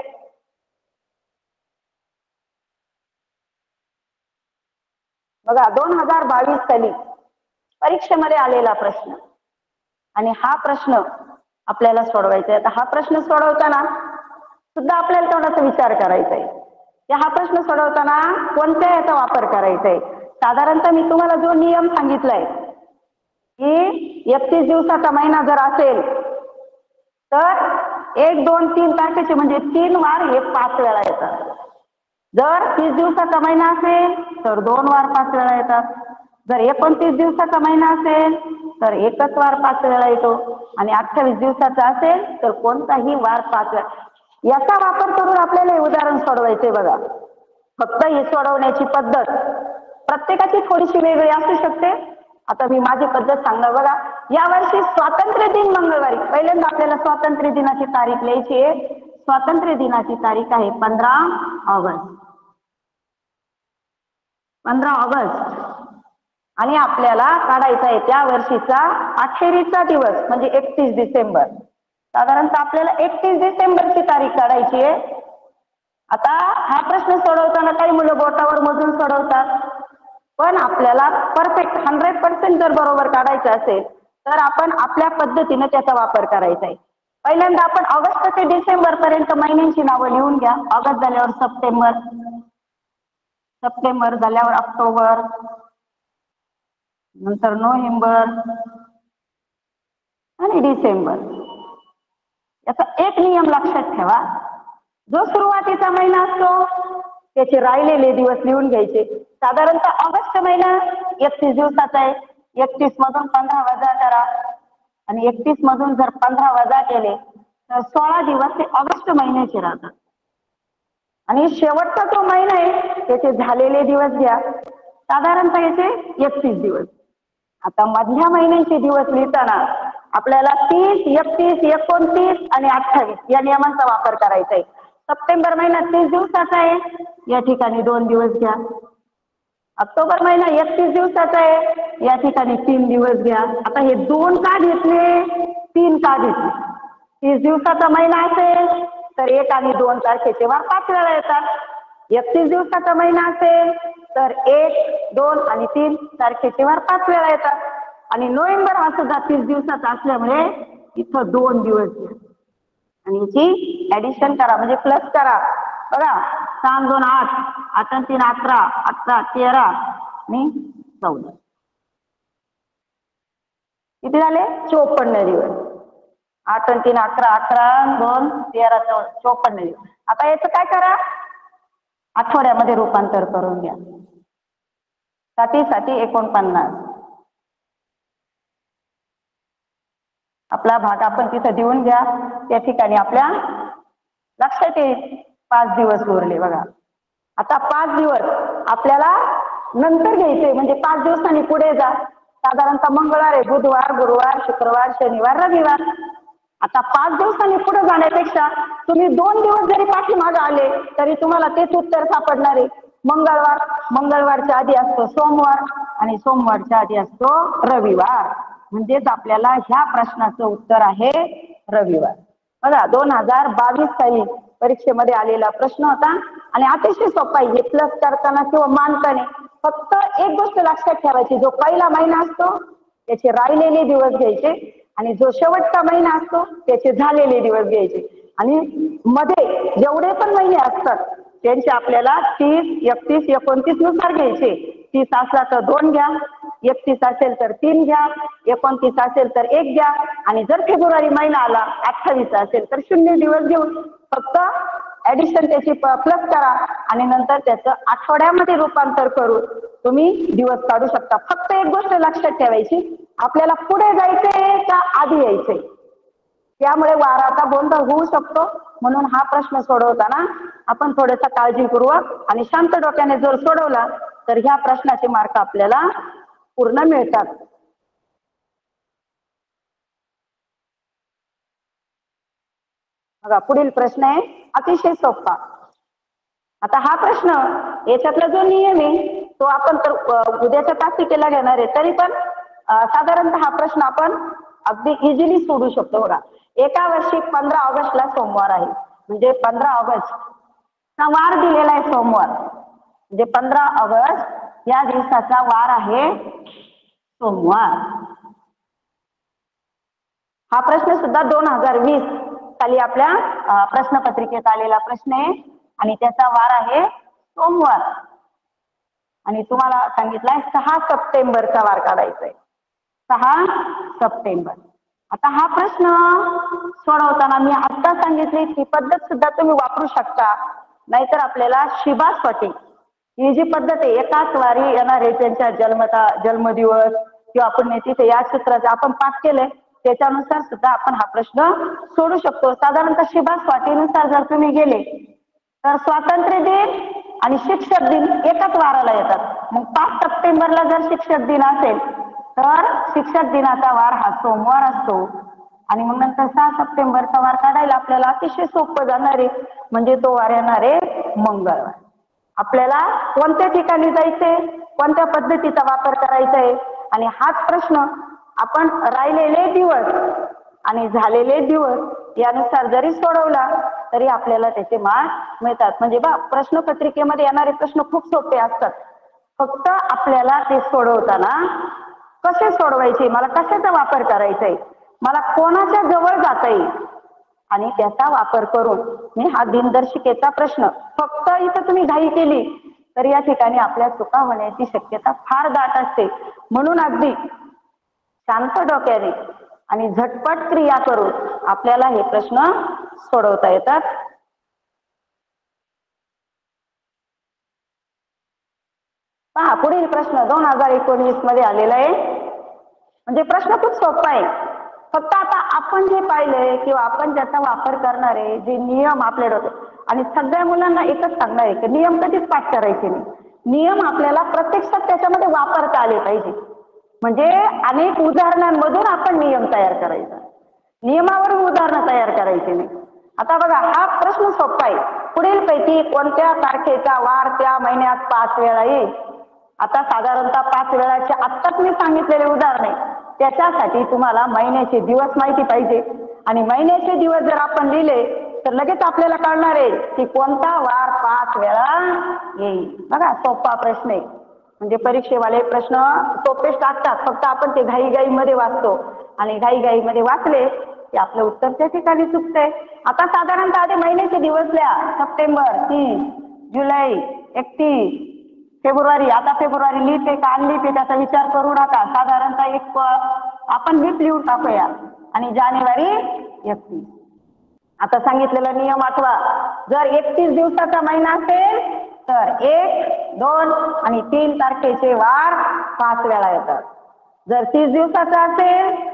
बघा 2022 साली परीक्षेमध्ये आलेला प्रश्न आणि हा प्रश्न आपल्याला सोडवायचा आहे. आता हा प्रश्न सोडवताना सुद्धा आपल्याला थोडासा विचार करायचा आहे की हा प्रश्न सोडवताना कोणत्या याचा वापर करायचा आहे. साधारणतः मी तुम्हाला जो नियम सांगितलाय की 31 दिवसाचा महिना जर असेल तर 1, 2, 3 तारखेचे म्हणजे 3 वार हे 5 वेळा येतात. जर 30 दिवसाचा महिना असेल तर 2 वार 5 वेळा येतात. जर 29 दिवसाचा महिना असेल तर एकच वार 5 वेळा येतो आणि 28 दिवसाचा असेल तर कोणताही वार 5 वेळा. याचा वापर करून आपल्याला हे उदाहरण सोडवायचे. बघा फक्त हे सोडवण्याची पद्धत प्रत्येकाची थोडीशी वेगळी असू शकते. आता मी माझी पद्धत सांगणार. बघा यावर्षी स्वातंत्र्य दिन मंगळवारी, पहिल्यांदा आपल्याला स्वातंत्र्य दिनाची तारीख लिहायची आहे. स्वातंत्र्य दिनाची तारीख आहे 15 ऑगस्ट. 15 ऑगस्ट आणि आपल्याला काढायचा आहे त्या वर्षीचा अखेरीचा दिवस म्हणजे 31 डिसेंबर. साधारणतः आपल्याला 31 डिसेंबरची तारीख काढायची आहे. आता हा प्रश्न सोडवताना काही मुलं बोटावर मोजून सोडवतात, पण आपल्याला परफेक्ट 100% जर बरोबर काढायचं असेल तर आपण आपल्या पद्धतीने त्याचा वापर करायचा आहे. पहिल्यांदा आपण ऑगस्ट ते डिसेंबर पर्यंत महिन्यांची नावं लिहून घ्या. ऑगस्ट झाल्यावर सप्टेंबर, सप्टेंबर झाल्यावर ऑक्टोबर, नंतर नोव्हेंबर आणि डिसेंबर. याचा एक नियम लक्षात ठेवा, जो सुरुवातीचा महिना असतो त्याचे राहिलेले दिवस लिहून घ्यायचे. साधारणतः ऑगस्ट महिना 31 दिवसाचा आहे. 31 मधून 15 वजा करा आणि 31 मधून जर 15 वजा केले तर 16 दिवस हे ऑगस्ट महिन्याचे राहतात. आणि शेवटचा जो महिना आहे त्याचे झालेले दिवस घ्या, साधारणतः याचे 31 दिवस. आता मधल्या महिन्यांचे दिवस लिहिताना आपल्याला 30, 31, 29 आणि 28 या नियमांचा वापर करायचा आहे. सप्टेंबर महिना 30 दिवसाचा आहे, या ठिकाणी 2 दिवस घ्या. ऑक्टोबर महिना 31 दिवसाचा आहे, या ठिकाणी 3 दिवस घ्या. आता हे 2 का घेतले, 3 का घेतले? 30 दिवसाचा महिना असेल तर 1 आणि 2 तारखेचे वार 5 वेळा येतात. 31 दिवसाचा महिना असेल तर 1, 2 आणि 3 तारखेचे वार 5 वेळा येतात. आणि नोव्हेंबर हा सुद्धा 30 दिवसाचा असल्यामुळे इथं 2 दिवस घ्या आणि याची ऍडिशन करा म्हणजे प्लस करा. बघा 3 2 8, 8 3 11, 18 13 आणि 14. किती झाले? 54 दिवस. 8 3 11, 11 2 13 54 दिवस. आता याचं काय करा, आठवड्यामध्ये रूपांतर करून घ्या. 7 49. आपला भाग आपण तिथं देऊन घ्या. त्या ठिकाणी आपल्या लक्षात येईल 5 दिवस उरले. बघा आता 5 दिवस आपल्याला नंतर घ्यायचे म्हणजे 5 दिवसांनी पुढे जा. साधारणतः मंगळवार आहे, बुधवार, गुरुवार, शुक्रवार, शनिवार, रविवार. आता 5 दिवसांनी पुढे जाण्यापेक्षा तुम्ही 2 दिवस जरी पाठीमागे आले तरी तुम्हाला तेच उत्तर सापडणार आहे. मंगळवार, मंगळवारच्या आधी असतो सोमवार आणि सोमवारच्या आधी असतो रविवार. म्हणजेच आपल्याला ह्या प्रश्नाचं उत्तर आहे रविवार. बघा 2022 साली परीक्षेमध्ये आलेला प्रश्न होता आणि अतिशय सोपा आहे. हे प्लस करताना किंवा मानताना फक्त एक गोष्ट लक्षात ठेवायची, जो पहिला महिना असतो त्याचे राहिलेले दिवस घ्यायचे आणि जो शेवटचा महिना असतो त्याचे झालेले दिवस घ्यायचे आणि मध्ये जेवढे पण महिने असतात त्यांचे आपल्याला 30, 31, 29 नुसार घ्यायचे. 30 असला तर 2 घ्या, 31 असेल तर 3 घ्या, 29 असेल तर 1 घ्या आणि जर फेब्रुवारी महिना आला 28 असेल तर 0 दिवस घेऊन फक्त ऍडिशन त्याची प्लस करा आणि नंतर त्याचं आठवड्यामध्ये रूपांतर करून तुम्ही दिवस काढू शकता. फक्त एक गोष्ट लक्षात ठेवायची, आपल्याला पुढे जायचंय का आधी यायचंय, त्यामुळे वाराचा गोंधळ होऊ शकतो. म्हणून हा प्रश्न सोडवताना आपण थोडंसं काळजीपूर्वक आणि शांत डोक्याने जर सोडवला तर ह्या प्रश्नाचे मार्क आपल्याला पूर्ण मिळतात. बघा पुढील प्रश्न आहे अतिशय सोपा. आता हा प्रश्न याच्यातला जो नियम आहे तो आपण तर उद्याच्या तासिकेला घेणार आहे, तरी पण साधारणतः हा प्रश्न आपण अगदी इझिली सोडू शकतो. बघा एका वर्षी 15 ऑगस्टला सोमवार आहे म्हणजे 15 ऑगस्ट हा वार दिलेला आहे सोमवार म्हणजे 15 ऑगस्ट या दिवसाचा वार आहे सोमवार. हा प्रश्न सुद्धा 2020 साली आपल्या प्रश्नपत्रिकेत आलेला प्रश्न आहे आणि त्याचा वार आहे सोमवार. आणि तुम्हाला सांगितलंय 6 सप्टेंबरचा वार काढायचा आहे. 6 सप्टेंबर. आता हा प्रश्न सोडवताना मी आता सांगितली ती पद्धत सुद्धा तुम्ही वापरू शकता. नाहीतर आपल्याला शिबास्वाती ही जी पद्धत आहे एकाच वारी येणारे त्यांच्या जन्मदिवस किंवा आपण तिथे या सूत्राचे आपण पाठ केलंय त्याच्यानुसार सुद्धा आपण हा प्रश्न सोडू शकतो. साधारणतः शिबास्वातीनुसार जर तुम्ही गेले तर स्वातंत्र्य दिन आणि शिक्षक दिन एकाच वाराला येतात. मग 5 सप्टेंबरला जर शिक्षक दिन असेल तर शिक्षक दिनाचा वार हा सोमवार असतो. आणि मग नंतर 6 सप्टेंबरचा वार काढायला आपल्याला अतिशय सोपं जाणार आहे. म्हणजे तो वार येणार आहे मंगळवार. आपल्याला कोणत्या ठिकाणी जायचंय, कोणत्या पद्धतीचा वापर करायचा आहे आणि हाच प्रश्न आपण राहिलेले दिवस आणि झालेले दिवस यानुसार जरी सोडवला तरी आपल्याला त्याचे मार्क मिळतात. म्हणजे प्रश्नपत्रिकेमध्ये येणारे प्रश्न खूप सोपे असतात. फक्त आपल्याला ते सोडवताना कसे सोडवायचे, मला कशाचा वापर करायचा आहे, मला कोणाच्या जवळ जाता येईल आणि त्याचा वापर करून मी हा दिनदर्शिकेचा प्रश्न फक्त इथं तुम्ही घाई केली तर या ठिकाणी आपल्या चुका होण्याची शक्यता फार दाट असते. म्हणून अगदी शांत डोक्याने आणि झटपट क्रिया करून आपल्याला हे प्रश्न सोडवता येतात. पहा पुढील प्रश्न 2019 मध्ये आलेला आहे. म्हणजे प्रश्न खूप सोपा आहे. फक्त आता आपण जे पाहिलंय किंवा आपण ज्याचा वापर करणार आहे जे नियम आपल्या डोक्यात आणि सगळ्या मुलांना एकच सांगणार आहे की नियम कधीच पाठ करायचे नाही. नियम आपल्याला प्रत्यक्षात त्याच्यामध्ये वापरता आले पाहिजे. म्हणजे अनेक उदाहरणांमधून आपण नियम तयार करायचा. नियमावरून उदाहरणं तयार करायचे नाही. आता बघा हा प्रश्न सोपा आहे. पुढील पैकी कोणत्या तारखेचा वार त्या महिन्यात 5 वेळा येईल. आता साधारणतः 5 वेळाचे आत्ताच मी सांगितलेले उदाहरण आहे. त्याच्यासाठी तुम्हाला महिन्याचे दिवस माहिती पाहिजे आणि महिन्याचे दिवस जर आपण लिहिले तर लगेच आपल्याला कळणार आहे की कोणता वार 5 वेळा येईल. बघा सोपा प्रश्न आहे. म्हणजे परीक्षेवाले प्रश्न सोपेच टाकतात. फक्त आपण ते घाईघाईमध्ये वाचतो आणि घाईघाईमध्ये वाचले की आपलं उत्तर त्या ठिकाणी चुकतंय. आता साधारणतः आधी महिन्याचे दिवस लिहा. सप्टेंबर 30, जुलै 31, फेब्रुवारी. आता फेब्रुवारी लिहिते का लिहिते त्याचा विचार करू नका. साधारणतः एक आपण 20 लिहून टाकूया आणि जानेवारी 31. आता सांगितलेला नियम आठवा. जर 31 दिवसाचा महिना असेल तर 1, 2 आणि 3 तारखेचे वार 5 वेळा येतात. जर 30 दिवसाचा असेल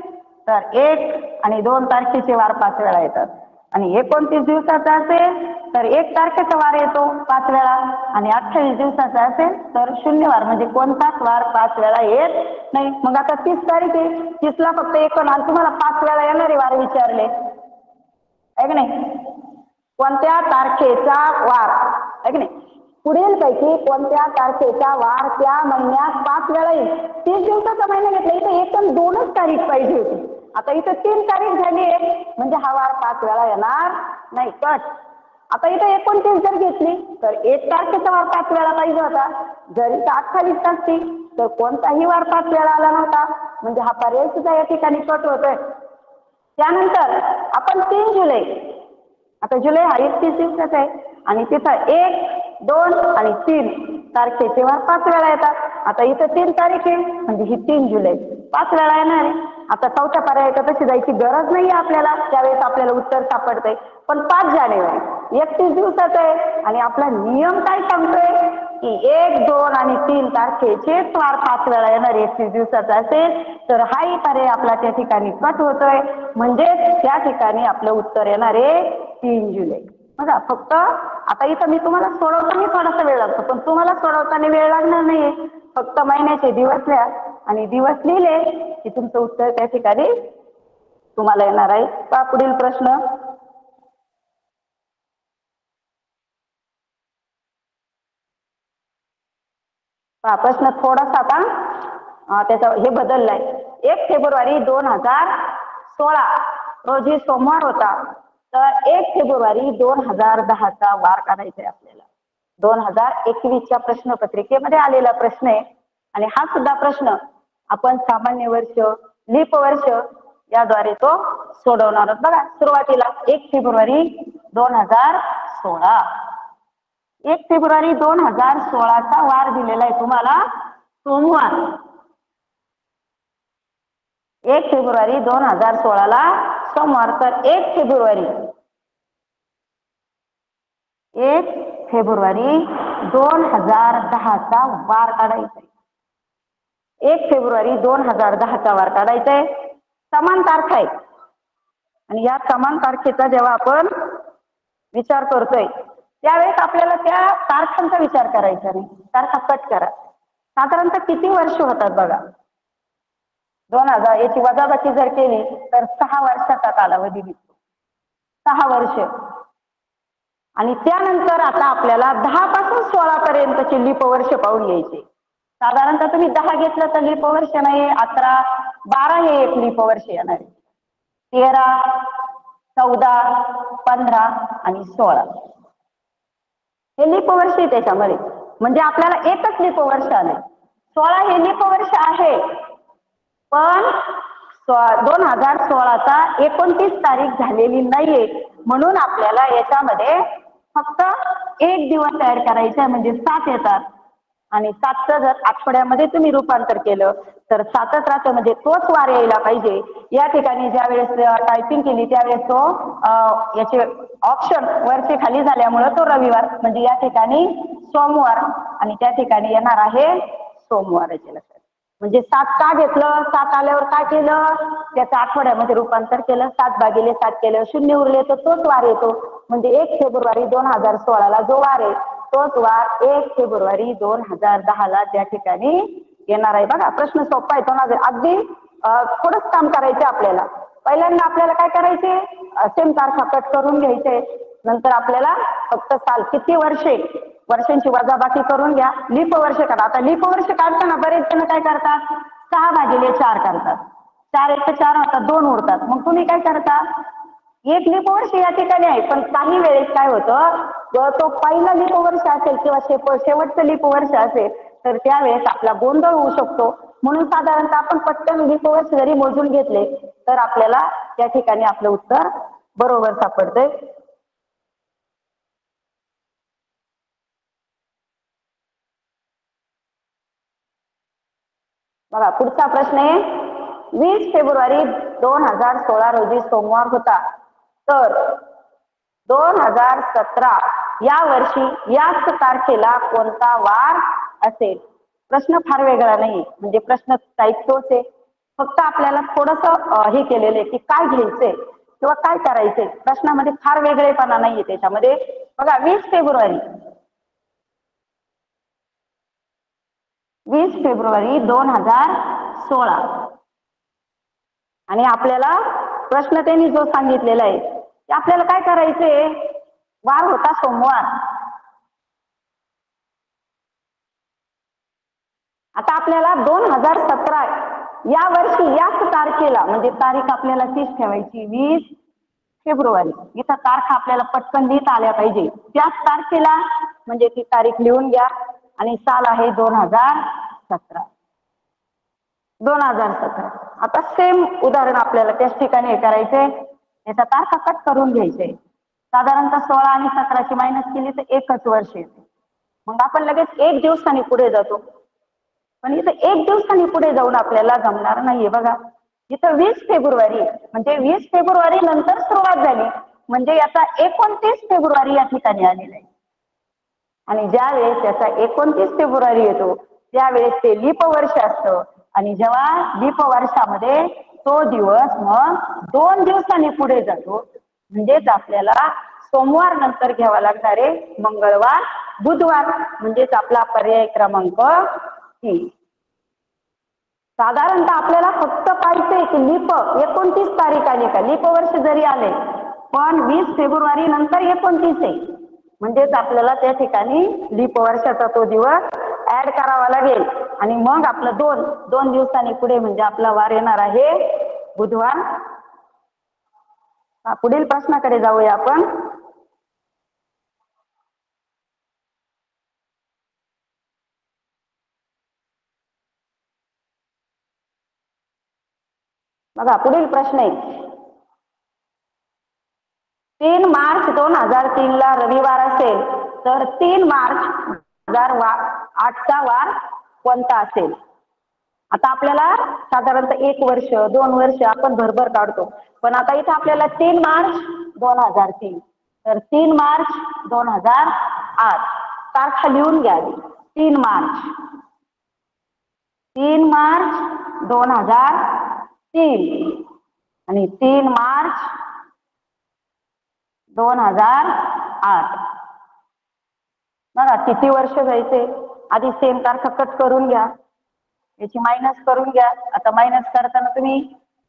तर 1 आणि 2 तारखेचे वार 5 वेळा येतात. आणि 29 दिवसाचा असेल तर 1 तारखेचा वार येतो 5 वेळा आणि 28 दिवसाचा असेल तर शून्यवार म्हणजे कोणताच वार 5 वेळा येत नाही. मग आता 30 तारीख आहे. 30 ला फक्त 1 आणि तुम्हाला 5 वेळा येणारे वार विचारले आहे की नाही. कोणत्या तारखेचा वार आहे की नाही. पुढील पैकी कोणत्या तारखेचा वार त्या महिन्यात 5 वेळा येईल. 30 दिवसाचा महिना घेतला इथे एकूण 2च तारीख पाहिजे होती. आता इथे 3 तारीख झाली आहे म्हणजे हा वार 5 वेळा येणार नाही. कट. आता इथे 29 जर घेतली तर 1 तारखेचा वार 5 वेळा पाहिजे होता. जर इथे 28 असती तर कोणताही वार 5 वेळा आला नव्हता. म्हणजे हा पर्याय सुद्धा या ठिकाणी कट होतोय. त्यानंतर आपण 3 जुलै. आता जुलै हा 31 दिवसाचा आहे आणि तिथं 1, 2 आणि 3 तारखेचे वार 5 वेळा येतात. आता इथं 3 तारीख आहे म्हणजे ही 3 जुलै 5 वेळा येणार आहे. आता चौथ्या पर्यायात तशी जायची गरज नाही आपल्याला. त्यावेळेस आपल्याला उत्तर सापडतंय. पण 5 जानेवारी 31 दिवसाचा आहे आणि आपला नियम काय सांगतोय की 1, 2 आणि 3 तारखेचेच वार 5 वेळा येणार 31 दिवसाचा असेल तर हाही पर्याय आपला त्या ठिकाणी कट होतोय. म्हणजेच त्या ठिकाणी आपलं उत्तर येणार आहे 3 जुलै. बघा फक्त आता इथं मी तुम्हाला सोडवताना थोडासा वेळ लागतो पण तुम्हाला सोडवताना वेळ लागणार नाहीये. फक्त महिन्याचे दिवस लिहा आणि दिवस लिहिले की तुमचं उत्तर त्या ठिकाणी तुम्हाला येणार आहे. पहा पुढील प्रश्न. पहा प्रश्न थोडासा आता त्याचा हे बदललाय. 1 फेब्रुवारी 2016 रोजी सोमवार होता तर 1 फेब्रुवारी 2010चा वार काढायचा आहे आपल्याला. 2021च्या प्रश्नपत्रिकेमध्ये आलेला प्रश्न आहे आणि हा सुद्धा प्रश्न आपण सामान्य वर्ष, लीप वर्ष याद्वारे तो सोडवणार आहोत. बघा सुरुवातीला 1 फेब्रुवारी 2016. 1 फेब्रुवारी 2016चा वार दिलेला आहे तुम्हाला सोमवार. 1 फेब्रुवारी 2016ला सोमवार. तर 1 फेब्रुवारी 2010चा वार काढायचा आहे. 1 फेब्रुवारी 2010चा वार काढायचा आहे. समान तारखा आहे आणि या समान तारखेचा जेव्हा आपण विचार करतोय त्यावेळेस आपल्याला त्या तारखांचा विचार करायचा नाही. तारखा कट करा. साधारणतः किती वर्ष होतात बघा. 2000 याची वजाबाकी जर केली तर 6 वर्षाचा कालावधी निघतो. 6 वर्ष. आणि त्यानंतर आता आपल्याला 10 पासून 16 पर्यंतचे लीप वर्ष पाहून घ्यायचे. साधारणतः तुम्ही 10 घेतलं तर लीप वर्ष नाही. 11, 12 हे एक लीप वर्ष येणार आहे. 13, 14, 15 आणि 16 हे लीप वर्ष आहे त्याच्यामध्ये. म्हणजे आपल्याला एकच लीप वर्ष आले. 16 हे लीप वर्ष आहे पण 2016चा 29 तारीख झालेली नाहीये म्हणून आपल्याला याच्यामध्ये फक्त एक दिवस ऍड करायचा आहे म्हणजे 7 येतात. आणि 7चं जर आठवड्यामध्ये तुम्ही रूपांतर केलं तर 7च राहतं म्हणजे तोच वार यायला पाहिजे. या ठिकाणी ज्या वेळेस टायपिंग केली त्यावेळेस तो याचे ऑप्शन वरचे खाली झाल्यामुळे तो रविवार म्हणजे या ठिकाणी सोमवार आणि त्या ठिकाणी येणार आहे सोमवाराचे लक्षात. म्हणजे 7 का घेतलं. 7 आल्यावर काय केलं त्याचं आठवड्यामध्ये रूपांतर केलं. 7 भागिले 7 केलं 0 उरले तर तोच वार येतो. म्हणजे 1 फेब्रुवारी 2016ला जो वार आहे तोच वार 1 फेब्रुवारी 2010ला त्या ठिकाणी येणार आहे. बघा प्रश्न सोपा आहे. तो अगदी थोडंच काम करायचे आपल्याला. पहिल्यांदा आपल्याला काय करायचे सेम तारखा कट करून घ्यायचे. नंतर आपल्याला फक्त साल किती वर्षे वर्षांची वजाबाकी करून घ्या. लीप वर्ष काढा. आता लीप वर्ष काढताना बरेच जण काय करतात 6 भागिले 4 करतात. 4 1 4 होतात 2 उरतात. मग तुम्ही काय करता एक लीप वर्ष या ठिकाणी आहे पण काही वेळेस काय होतं तो पहिला लीप वर्ष असेल किंवा शेवटचं लीप वर्ष असेल तर त्यावेळेस आपला गोंधळ होऊ शकतो. म्हणून साधारणतः आपण पटकन लीप वर्ष जरी मोजून घेतले तर आपल्याला त्या ठिकाणी आपलं उत्तर बरोबर सापडतंय. बघा पुढचा प्रश्न आहे 20 फेब्रुवारी 2016 रोजी सोमवार होता तर 2017 या वर्षी याच तारखेला कोणता वार असेल. प्रश्न फार वेगळा नाही म्हणजे प्रश्न टाईप तोच आहे. फक्त आपल्याला थोडंसं हे केलेलं आहे की काय घ्यायचंय किंवा काय करायचंय. प्रश्नामध्ये फार वेगळेपणा नाहीये त्याच्यामध्ये. बघा 20 फेब्रुवारी 2016 आणि आपल्याला प्रश्न त्यांनी जो सांगितलेला आहे ते आपल्याला काय करायचंय वार होता सोमवार. आता आपल्याला 2017 या वर्षी याच तारखेला म्हणजे तारीख आपल्याला तीच ठेवायची 20 फेब्रुवारी. इथं तारखा आपल्याला पटकन लिहिता आल्या पाहिजे. त्याच तारखेला म्हणजे ती तारीख लिहून घ्या आणि साल आहे 2017. 2017. आता सेम उदाहरण आपल्याला त्याच ठिकाणी हे करायचंय. याचा तारखा कट करून घ्यायचे. साधारणतः 16 आणि 17ची मायनस केली तर एकच वर्ष येते. मग आपण लगेच एक दिवसांनी पुढे जातो. पण इथं एक दिवसांनी पुढे जाऊन आपल्याला जमणार नाहीये. बघा इथं 20 फेब्रुवारी म्हणजे 20 फेब्रुवारी नंतर सुरुवात झाली म्हणजे याचा 29 फेब्रुवारी या ठिकाणी आलेला आहे. आणि ज्या वेळेस याचा 29 फेब्रुवारी येतो त्यावेळेस ते लीप वर्ष असतं आणि जेव्हा लीप वर्षामध्ये तो दिवस मग 2 दिवसांनी पुढे जातो म्हणजेच आपल्याला सोमवार नंतर घ्यावा लागणार आहे मंगळवार बुधवार म्हणजेच आपला पर्याय क्रमांक 3. साधारणतः आपल्याला फक्त पाहिजे की लीप 29 तारीख आली का. लीप वर्ष जरी आले पण 20 फेब्रुवारी नंतर 29 आहे म्हणजेच आपल्याला त्या ठिकाणी लीप वर्षाचा तो दिवस ऍड करावा लागेल आणि मग आपलं 2 दिवसांनी पुढे म्हणजे आपला वार येणार आहे बुधवार. पुढील प्रश्नाकडे जाऊया आपण. बघा पुढील प्रश्न आहे, 3 मार्च 2003 ला रविवार असेल तर 3 मार्च 2008चा वार कोणता असेल? आता आपल्याला साधारणतः 1 वर्ष 2 वर्ष आपण भरभर काढतो, पण आता इथे आपल्याला 3 मार्च 2003 तर 3 मार्च 2008 तारखा लिहून घ्या. 3 मार्च 2003 आणि 3 मार्च 2008. बघा किती वर्ष जायचे. आधी सेम तारखा कट करून घ्या, याची मायनस करून घ्या. आता मायनस करताना तुम्ही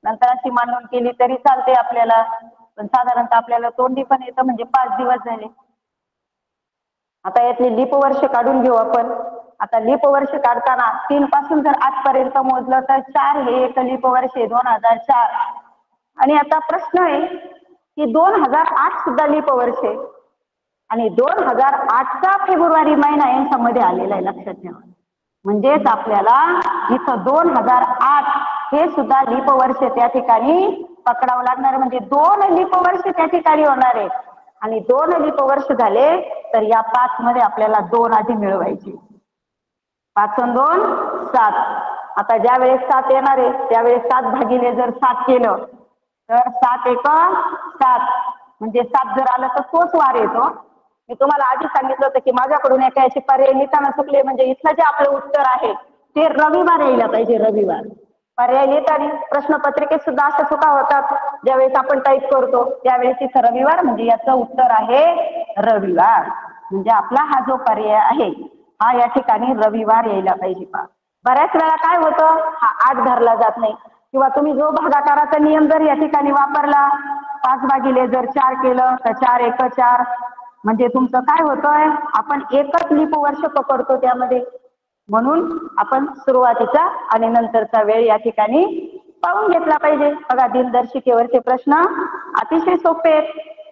नंतर अशी मांडून केली तरी चालते आपल्याला, पण साधारणतः आपल्याला तोंडी पण येतं म्हणजे 5 दिवस झाले. आता यातले लीप वर्ष काढून घेऊ आपण. आता लीप वर्ष काढताना 3 पासून जर 8 पर्यंत मोजलं तर 4 हे एक लीप वर्ष आहे 2004. आणि आता प्रश्न आहे की 2008 सुद्धा लीप वर्ष आहे आणि 2008चा फेब्रुवारी महिना यांच्यामध्ये आलेला आहे, लक्षात ठेवा. म्हणजेच आपल्याला इथं 2008 हे सुद्धा लीप वर्ष त्या ठिकाणी पकडावं लागणार, म्हणजे 2 लीप वर्ष त्या ठिकाणी होणार आहे. आणि 2 लीप वर्ष झाले तर या 5 मध्ये आपल्याला 2 आधी मिळवायचे. 5 आणि 2 7. आता ज्या वेळेस 7 येणार आहे त्यावेळेस 7 भागिले जर 7 केलं तर 7 एक 7, म्हणजे 7 जर आलं तर तोच वार येतो. मी तुम्हाला आधी सांगितलं होतं की माझ्याकडून एका याचे पर्याय लिहिताना चुकले, म्हणजे इथलं जे आपलं उत्तर आहे ते रविवार यायला पाहिजे. रविवार पर्याय लिहिताना प्रश्नपत्रिकेत सुद्धा अशा चुका होतात. ज्यावेळेस आपण टाईप करतो त्यावेळेस इथं रविवार, म्हणजे याचं उत्तर आहे रविवार. म्हणजे आपला हा जो पर्याय आहे हा या ठिकाणी रविवार यायला पाहिजे. बऱ्याच वेळा काय होतं, हा 8 धरला जात नाही, किंवा तुम्ही जो भागाकाराचा नियम जर या ठिकाणी वापरला 5 भागिले जर 4 केलं तर 4 एक 4, म्हणजे तुमचं काय होतंय, आपण एकच लीप वर्ष पकडतो त्यामध्ये. म्हणून आपण सुरुवातीचा आणि नंतरचा वेळ या ठिकाणी पाहून घेतला पाहिजे. बघा दिनदर्शिकेवरचे प्रश्न अतिशय सोपे आहेत.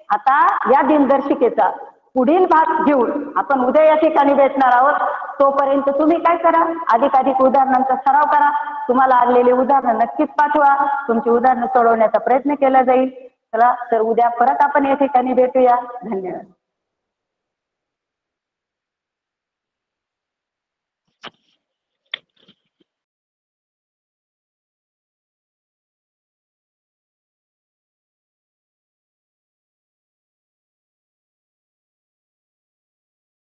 आता या दिनदर्शिकेचा पुढील भाग घेऊन आपण उद्या या ठिकाणी भेटणार आहोत. तोपर्यंत तुम्ही काय करा, अधिकाधिक उदाहरणांचा सराव करा. तुम्हाला आलेले उदाहरण नक्कीच पाठवा. तुमची उदाहरणं सोडवण्याचा प्रयत्न केला जाईल. चला तर उद्या परत आपण या ठिकाणी भेटूया. धन्यवाद.